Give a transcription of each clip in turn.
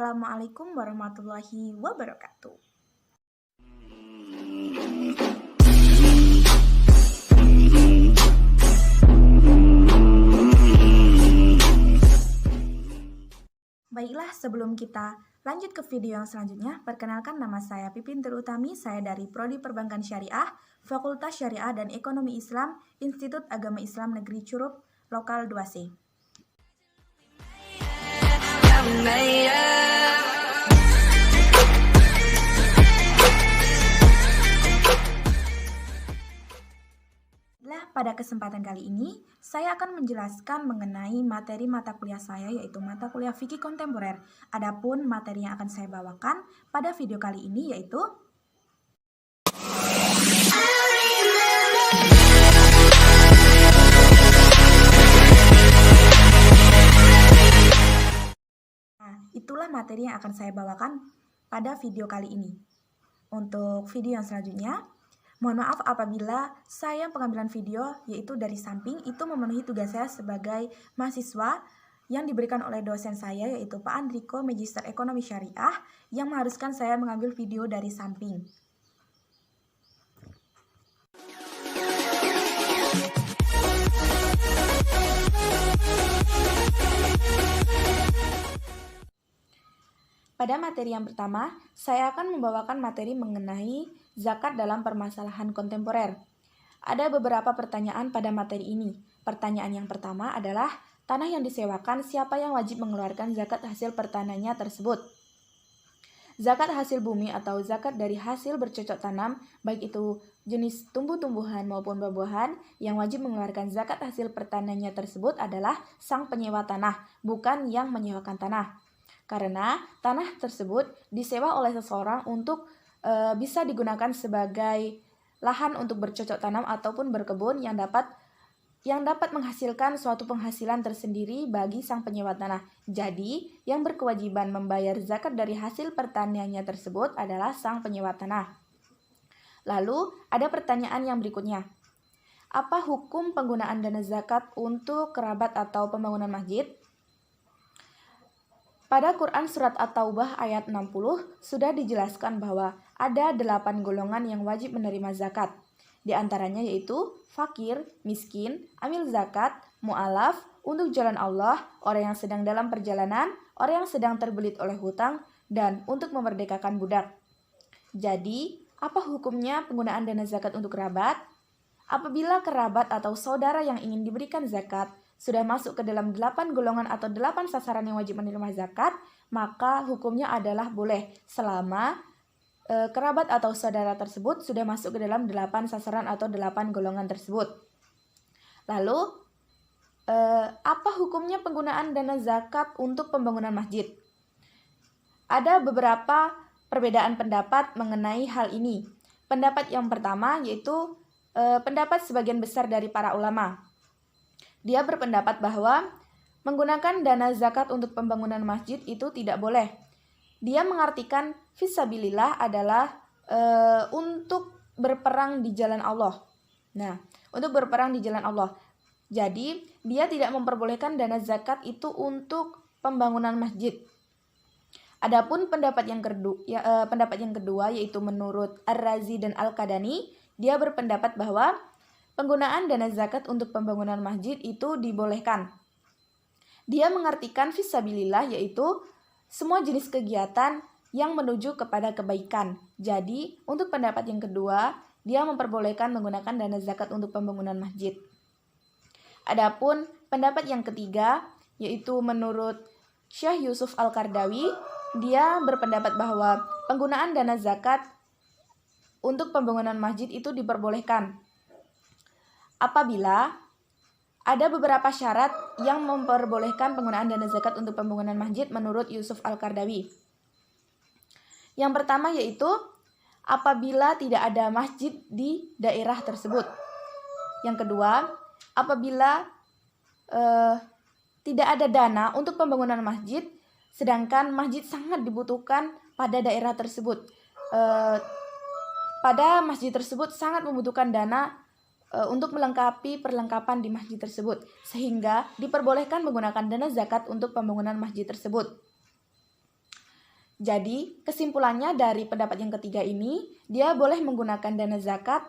Assalamualaikum warahmatullahi wabarakatuh. Baiklah, sebelum kita lanjut ke video yang selanjutnya, perkenalkan nama saya Pipin Terutami, saya dari Prodi Perbankan Syariah, Fakultas Syariah dan Ekonomi Islam, Institut Agama Islam Negeri Curup, Lokal 2C. Pada kesempatan kali ini, saya akan menjelaskan mengenai materi mata kuliah saya, yaitu mata kuliah Fikih Kontemporer. Adapun materi yang akan saya bawakan pada video kali ini yaitu itulah materi yang akan saya bawakan pada video kali ini. Untuk video yang selanjutnya, mohon maaf apabila saya pengambilan video yaitu dari samping itu memenuhi tugas saya sebagai mahasiswa yang diberikan oleh dosen saya yaitu Pak Andriko, Magister Ekonomi Syariah, yang mengharuskan saya mengambil video dari samping. Pada materi yang pertama, saya akan membawakan materi mengenai zakat dalam permasalahan kontemporer. Ada beberapa pertanyaan pada materi ini. Pertanyaan yang pertama adalah, tanah yang disewakan, siapa yang wajib mengeluarkan zakat hasil pertaniannya tersebut? Zakat hasil bumi atau zakat dari hasil bercocok tanam, baik itu jenis tumbuh-tumbuhan maupun buah-buahan, yang wajib mengeluarkan zakat hasil pertaniannya tersebut adalah sang penyewa tanah, bukan yang menyewakan tanah. Karena tanah tersebut disewa oleh seseorang untuk bisa digunakan sebagai lahan untuk bercocok tanam ataupun berkebun yang dapat menghasilkan suatu penghasilan tersendiri bagi sang penyewa tanah. Jadi, yang berkewajiban membayar zakat dari hasil pertaniannya tersebut adalah sang penyewa tanah. Lalu, ada pertanyaan yang berikutnya. Apa hukum penggunaan dana zakat untuk kerabat atau pembangunan masjid? Pada Quran Surat At-Taubah ayat 60 sudah dijelaskan bahwa ada 8 golongan yang wajib menerima zakat. Di antaranya yaitu fakir, miskin, amil zakat, mu'alaf, untuk jalan Allah, orang yang sedang dalam perjalanan, orang yang sedang terbelit oleh hutang, dan untuk memerdekakan budak. Jadi, apa hukumnya penggunaan dana zakat untuk kerabat? Apabila kerabat atau saudara yang ingin diberikan zakat sudah masuk ke dalam 8 golongan atau 8 sasaran yang wajib menerima zakat, maka hukumnya adalah boleh selama kerabat atau saudara tersebut sudah masuk ke dalam 8 sasaran atau 8 golongan tersebut. Lalu, apa hukumnya penggunaan dana zakat untuk pembangunan masjid? Ada beberapa perbedaan pendapat mengenai hal ini. Pendapat yang pertama yaitu pendapat sebagian besar dari para ulama. Dia berpendapat bahwa menggunakan dana zakat untuk pembangunan masjid itu tidak boleh. Dia mengartikan fisabilillah adalah untuk berperang di jalan Allah. Nah, untuk berperang di jalan Allah. Jadi, dia tidak memperbolehkan dana zakat itu untuk pembangunan masjid. Adapun pendapat yang kedua yaitu menurut Ar-Razi dan Al-Qadani, dia berpendapat bahwa penggunaan dana zakat untuk pembangunan masjid itu dibolehkan. Dia mengartikan fisabilillah yaitu semua jenis kegiatan yang menuju kepada kebaikan. Jadi, untuk pendapat yang kedua, dia memperbolehkan menggunakan dana zakat untuk pembangunan masjid. Adapun pendapat yang ketiga, yaitu menurut Syekh Yusuf Al-Qardawi, dia berpendapat bahwa penggunaan dana zakat untuk pembangunan masjid itu diperbolehkan apabila ada beberapa syarat yang memperbolehkan penggunaan dana zakat untuk pembangunan masjid menurut Yusuf Al-Qardawi. Yang pertama yaitu apabila tidak ada masjid di daerah tersebut. Yang kedua, apabila tidak ada dana untuk pembangunan masjid, sedangkan masjid sangat dibutuhkan pada daerah tersebut. Pada masjid tersebut sangat membutuhkan dana untuk melengkapi perlengkapan di masjid tersebut, sehingga diperbolehkan menggunakan dana zakat untuk pembangunan masjid tersebut. Jadi, kesimpulannya dari pendapat yang ketiga ini, dia boleh menggunakan dana zakat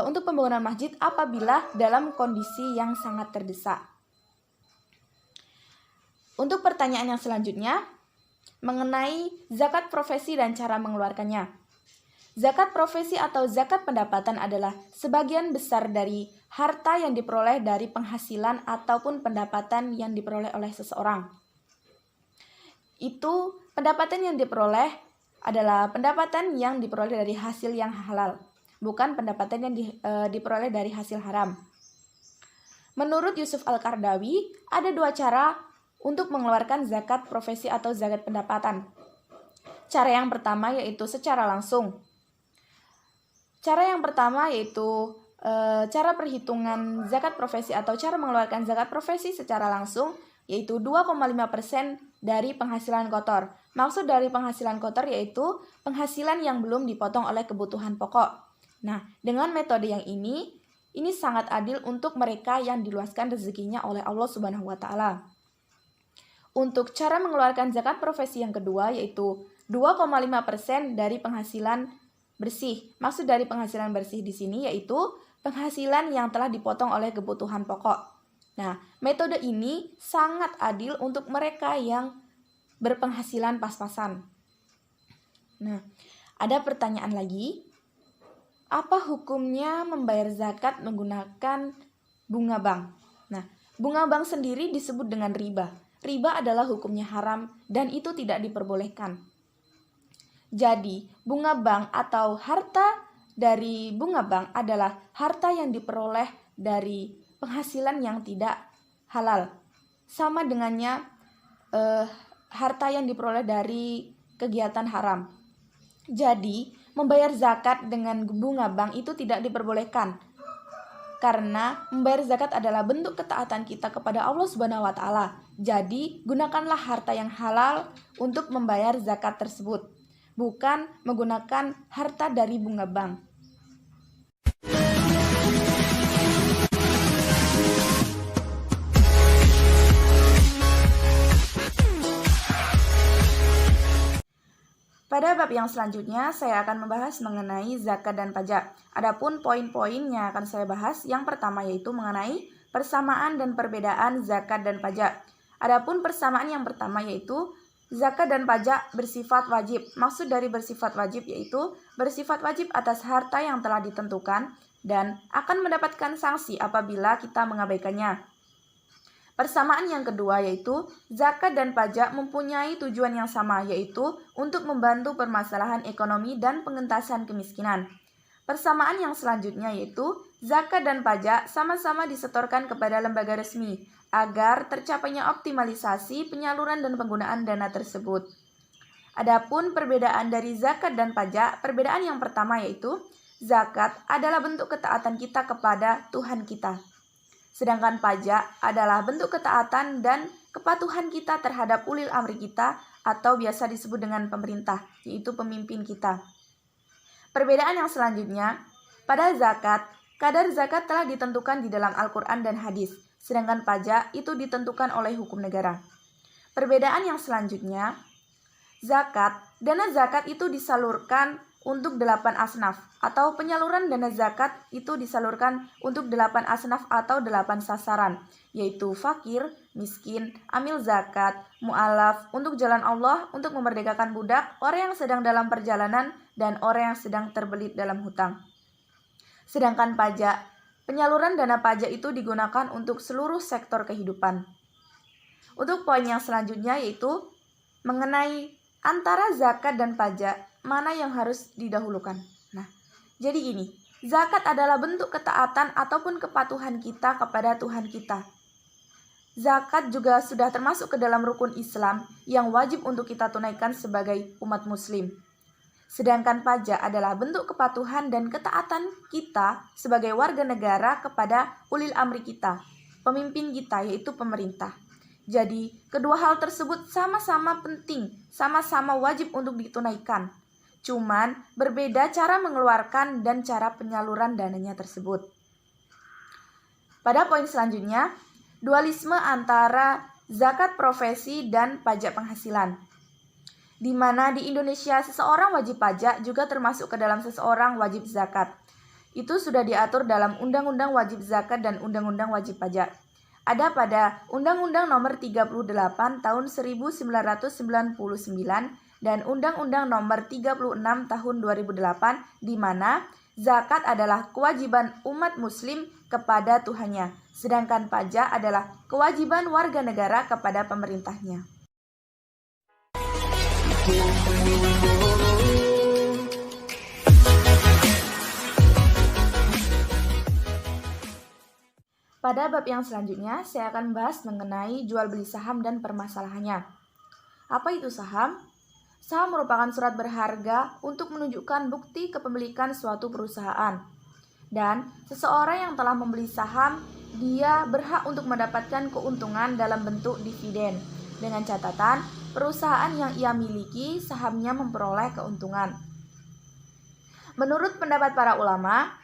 untuk pembangunan masjid apabila dalam kondisi yang sangat terdesak. Untuk pertanyaan yang selanjutnya, mengenai zakat profesi dan cara mengeluarkannya. Zakat profesi atau zakat pendapatan adalah sebagian besar dari harta yang diperoleh dari penghasilan ataupun pendapatan yang diperoleh oleh seseorang. Itu pendapatan yang diperoleh adalah pendapatan yang diperoleh dari hasil yang halal, bukan pendapatan yang diperoleh dari hasil haram. Menurut Yusuf Al-Qardawi, ada dua cara untuk mengeluarkan zakat profesi atau zakat pendapatan. Cara yang pertama yaitu secara langsung. Cara yang pertama yaitu cara perhitungan zakat profesi atau cara mengeluarkan zakat profesi secara langsung, yaitu 2,5% dari penghasilan kotor. Maksud dari penghasilan kotor yaitu penghasilan yang belum dipotong oleh kebutuhan pokok. Nah, dengan metode yang ini sangat adil untuk mereka yang diluaskan rezekinya oleh Allah Subhanahu wa taala. Untuk cara mengeluarkan zakat profesi yang kedua yaitu 2,5% dari penghasilan bersih. Maksud dari penghasilan bersih di sini yaitu penghasilan yang telah dipotong oleh kebutuhan pokok. Nah, metode ini sangat adil untuk mereka yang berpenghasilan pas-pasan. Nah, ada pertanyaan lagi. Apa hukumnya membayar zakat menggunakan bunga bank? Nah, bunga bank sendiri disebut dengan riba. Riba adalah hukumnya haram dan itu tidak diperbolehkan. Jadi, bunga bank atau harta dari bunga bank adalah harta yang diperoleh dari penghasilan yang tidak halal. Sama dengannya harta yang diperoleh dari kegiatan haram. Jadi, membayar zakat dengan bunga bank itu tidak diperbolehkan. Karena membayar zakat adalah bentuk ketaatan kita kepada Allah Subhanahu wa taala. Jadi, gunakanlah harta yang halal untuk membayar zakat tersebut, bukan menggunakan harta dari bunga bank. Pada bab yang selanjutnya, saya akan membahas mengenai zakat dan pajak. Adapun poin-poin yang akan saya bahas, yang pertama yaitu mengenai persamaan dan perbedaan zakat dan pajak. Adapun persamaan yang pertama yaitu zakat dan pajak bersifat wajib. Maksud dari bersifat wajib yaitu bersifat wajib atas harta yang telah ditentukan dan akan mendapatkan sanksi apabila kita mengabaikannya. Persamaan yang kedua yaitu zakat dan pajak mempunyai tujuan yang sama, yaitu untuk membantu permasalahan ekonomi dan pengentasan kemiskinan. Persamaan yang selanjutnya yaitu zakat dan pajak sama-sama disetorkan kepada lembaga resmi agar tercapainya optimalisasi penyaluran dan penggunaan dana tersebut. Adapun perbedaan dari zakat dan pajak, perbedaan yang pertama yaitu zakat adalah bentuk ketaatan kita kepada Tuhan kita. Sedangkan pajak adalah bentuk ketaatan dan kepatuhan kita terhadap ulil amri kita atau biasa disebut dengan pemerintah, yaitu pemimpin kita. Perbedaan yang selanjutnya, pada zakat, kadar zakat telah ditentukan di dalam Al-Quran dan hadis, sedangkan pajak itu ditentukan oleh hukum negara. Perbedaan yang selanjutnya, dana zakat itu disalurkan untuk 8 asnaf atau penyaluran dana zakat itu disalurkan untuk 8 asnaf atau 8 sasaran, yaitu fakir, miskin, amil zakat, mu'alaf, untuk jalan Allah, untuk memerdekakan budak, orang yang sedang dalam perjalanan, dan orang yang sedang terbelit dalam hutang. Sedangkan pajak, penyaluran dana pajak itu digunakan untuk seluruh sektor kehidupan. Untuk poin yang selanjutnya yaitu mengenai antara zakat dan pajak, mana yang harus didahulukan. Nah, jadi gini, zakat adalah bentuk ketaatan ataupun kepatuhan kita kepada Tuhan kita. Zakat juga sudah termasuk ke dalam rukun Islam yang wajib untuk kita tunaikan sebagai umat muslim. Sedangkan pajak adalah bentuk kepatuhan dan ketaatan kita sebagai warga negara kepada ulil amri kita, pemimpin kita yaitu pemerintah. Jadi, kedua hal tersebut sama-sama penting, sama-sama wajib untuk ditunaikan. Cuman berbeda cara mengeluarkan dan cara penyaluran dananya tersebut. Pada poin selanjutnya, dualisme antara zakat profesi dan pajak penghasilan. di mana di Indonesia seseorang wajib pajak juga termasuk ke dalam seseorang wajib zakat. Itu sudah diatur dalam Undang-Undang Wajib Zakat dan Undang-Undang Wajib Pajak. Ada pada Undang-Undang Nomor 38 Tahun 1999 dan Undang-Undang Nomor 36 Tahun 2008, di mana zakat adalah kewajiban umat muslim kepada Tuhannya, sedangkan pajak adalah kewajiban warga negara kepada pemerintahnya. Pada bab yang selanjutnya, saya akan membahas mengenai jual beli saham dan permasalahannya. Apa itu saham? Saham merupakan surat berharga untuk menunjukkan bukti kepemilikan suatu perusahaan. Dan seseorang yang telah membeli saham, dia berhak untuk mendapatkan keuntungan dalam bentuk dividen. Dengan catatan, perusahaan yang ia miliki sahamnya memperoleh keuntungan. Menurut pendapat para ulama,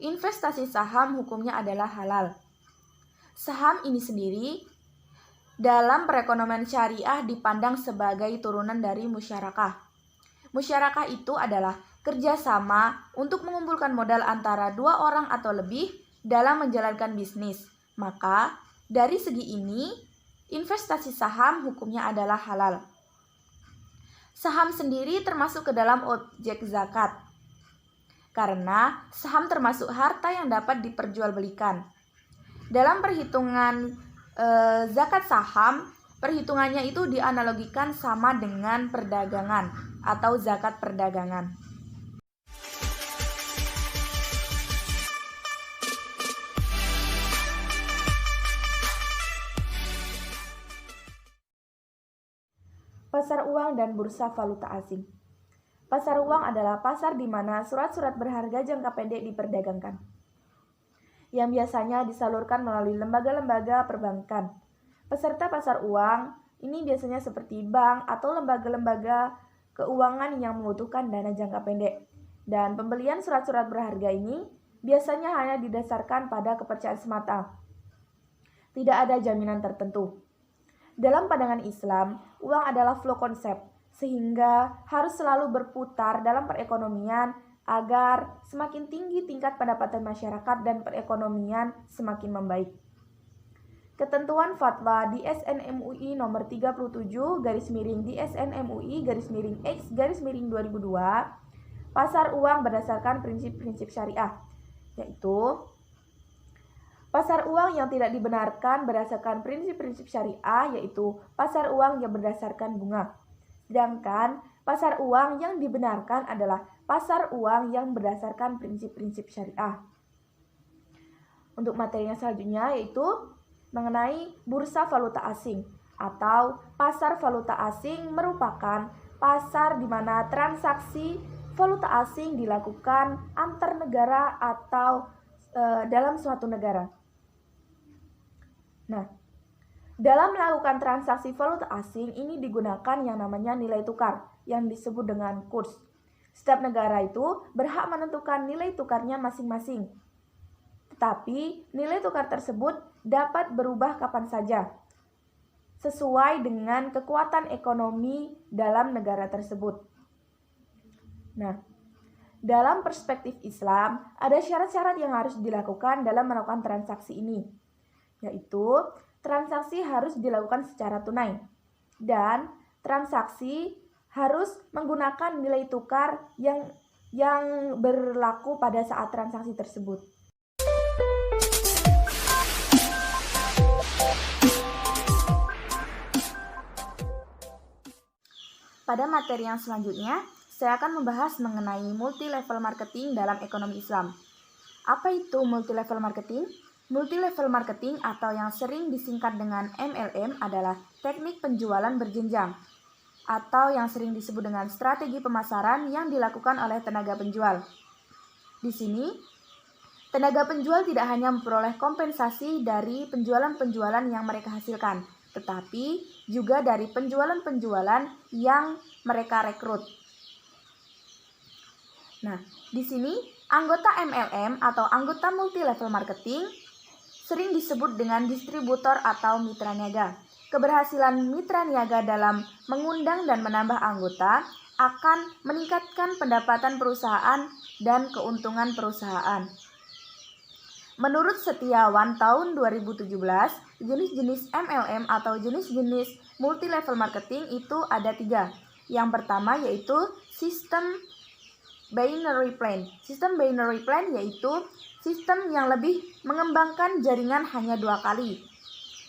investasi saham hukumnya adalah halal. Saham ini sendiri dalam perekonomian syariah dipandang sebagai turunan dari musyarakah. Musyarakah itu adalah kerjasama untuk mengumpulkan modal antara dua orang atau lebih dalam menjalankan bisnis. Maka dari segi ini, investasi saham hukumnya adalah halal. Saham sendiri termasuk ke dalam objek zakat, karena saham termasuk harta yang dapat diperjualbelikan. Dalam perhitungan zakat saham, perhitungannya itu dianalogikan sama dengan perdagangan atau zakat perdagangan. Pasar uang dan bursa valuta asing. Pasar uang adalah pasar di mana surat-surat berharga jangka pendek diperdagangkan, yang biasanya disalurkan melalui lembaga-lembaga perbankan. Peserta pasar uang ini biasanya seperti bank atau lembaga-lembaga keuangan yang membutuhkan dana jangka pendek. Dan pembelian surat-surat berharga ini biasanya hanya didasarkan pada kepercayaan semata. Tidak ada jaminan tertentu. Dalam pandangan Islam, uang adalah flow konsep, sehingga harus selalu berputar dalam perekonomian agar semakin tinggi tingkat pendapatan masyarakat dan perekonomian semakin membaik. Ketentuan fatwa di DSN-MUI nomor 37 DSN-MUI_X_2002, pasar uang berdasarkan prinsip-prinsip syariah, yaitu pasar uang yang tidak dibenarkan berdasarkan prinsip-prinsip syariah, yaitu pasar uang yang berdasarkan bunga. Sedangkan pasar uang yang dibenarkan adalah pasar uang yang berdasarkan prinsip-prinsip syariah. Untuk materi yang selanjutnya yaitu mengenai bursa valuta asing atau pasar valuta asing merupakan pasar di mana transaksi valuta asing dilakukan antar negara atau dalam suatu negara. Nah, dalam melakukan transaksi valuta asing ini digunakan yang namanya nilai tukar yang disebut dengan kurs. Setiap negara itu berhak menentukan nilai tukarnya masing-masing. Tetapi nilai tukar tersebut dapat berubah kapan saja, sesuai dengan kekuatan ekonomi dalam negara tersebut. Nah, dalam perspektif Islam, ada syarat-syarat yang harus dilakukan dalam melakukan transaksi ini, yaitu transaksi harus dilakukan secara tunai, dan transaksi harus menggunakan nilai tukar yang berlaku pada saat transaksi tersebut. Pada materi yang selanjutnya, saya akan membahas mengenai multi-level marketing dalam ekonomi Islam. Apa itu multi-level marketing? Multi-level marketing atau yang sering disingkat dengan MLM adalah teknik penjualan berjenjang atau yang sering disebut dengan strategi pemasaran yang dilakukan oleh tenaga penjual. Di sini, tenaga penjual tidak hanya memperoleh kompensasi dari penjualan-penjualan yang mereka hasilkan, tetapi juga dari penjualan-penjualan yang mereka rekrut. Nah, di sini anggota MLM atau anggota multi-level marketing sering disebut dengan distributor atau mitra niaga. keberhasilan mitra niaga dalam mengundang dan menambah anggota akan meningkatkan pendapatan perusahaan dan keuntungan perusahaan. Menurut Setiawan tahun 2017, jenis-jenis MLM atau jenis-jenis multi-level marketing itu ada 3. Yang pertama yaitu sistem binary plan. Sistem binary plan yaitu sistem yang lebih mengembangkan jaringan hanya 2 kali.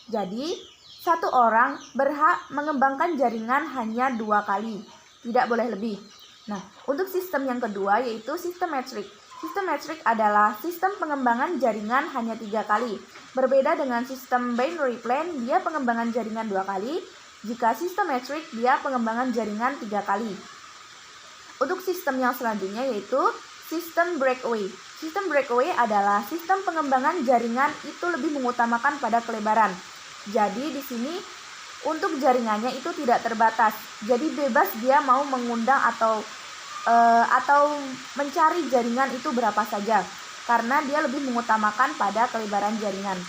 Jadi, satu orang berhak mengembangkan jaringan hanya 2 kali, tidak boleh lebih. Nah, untuk sistem yang kedua yaitu sistem metrik. Sistem metrik adalah sistem pengembangan jaringan hanya 3 kali. Berbeda dengan sistem binary plan, dia pengembangan jaringan 2 kali. Jika sistem metrik, dia pengembangan jaringan 3 kali. Untuk sistem yang selanjutnya yaitu sistem breakaway. Sistem breakaway adalah sistem pengembangan jaringan itu lebih mengutamakan pada kelebaran. Jadi di sini untuk jaringannya itu tidak terbatas. Jadi bebas dia mau mengundang atau mencari jaringan itu berapa saja, karena dia lebih mengutamakan pada kelebaran jaringan.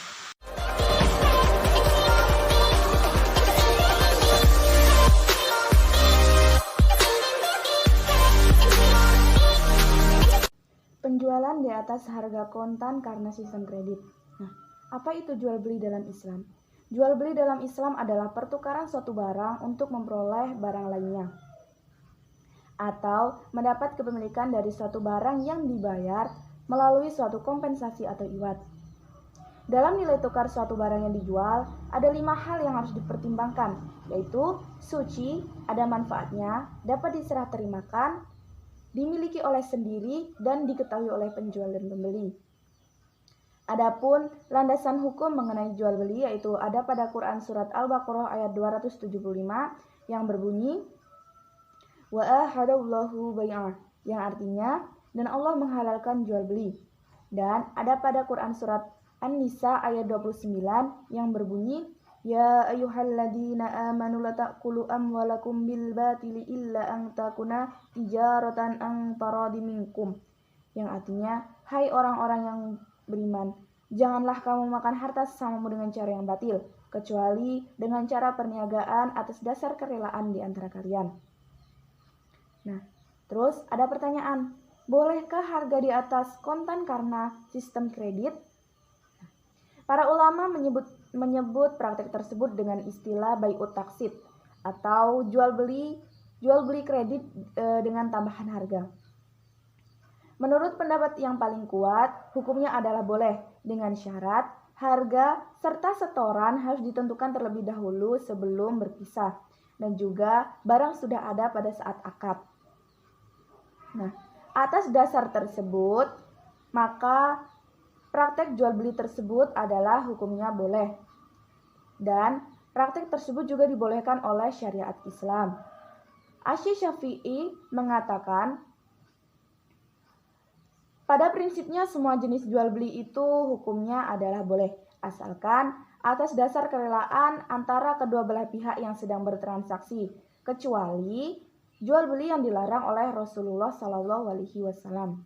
Penjualan di atas harga kontan karena sistem kredit. Nah, apa itu jual beli dalam Islam? Jual beli dalam Islam adalah pertukaran suatu barang untuk memperoleh barang lainnya, atau mendapat kepemilikan dari suatu barang yang dibayar melalui suatu kompensasi atau iwat. Dalam nilai tukar suatu barang yang dijual, ada 5 hal yang harus dipertimbangkan, yaitu suci, ada manfaatnya, dapat diserah terimakan, dimiliki oleh sendiri, dan diketahui oleh penjual dan pembeli. Adapun landasan hukum mengenai jual beli yaitu ada pada Quran surat Al-Baqarah ayat 275 yang berbunyi wa ahadallahu bai'ah, yang artinya dan Allah menghalalkan jual beli. Dan ada pada Quran surat An-Nisa ayat 29 yang berbunyi ya ayyuhalladzina amanu la ta'kulu amwalakum bil batili illa an takuna tijaratan an taradi minkum, yang artinya hai orang-orang yang beriman, janganlah kamu makan harta sesamamu dengan cara yang batil, kecuali dengan cara perniagaan atas dasar kerelaan di antara kalian. Nah, terus ada pertanyaan, bolehkah harga di atas kontan karena sistem kredit? Para ulama menyebut praktek tersebut dengan istilah bai'ut taqsid atau jual beli kredit dengan tambahan harga. Menurut pendapat yang paling kuat, hukumnya adalah boleh dengan syarat harga serta setoran harus ditentukan terlebih dahulu sebelum berpisah, dan juga barang sudah ada pada saat akad. Nah, atas dasar tersebut, maka praktek jual beli tersebut adalah hukumnya boleh. Dan praktek tersebut juga dibolehkan oleh syariat Islam. Asy-Syafi'i mengatakan, pada prinsipnya semua jenis jual beli itu hukumnya adalah boleh, asalkan atas dasar kerelaan antara kedua belah pihak yang sedang bertransaksi, kecuali jual beli yang dilarang oleh Rasulullah SAW.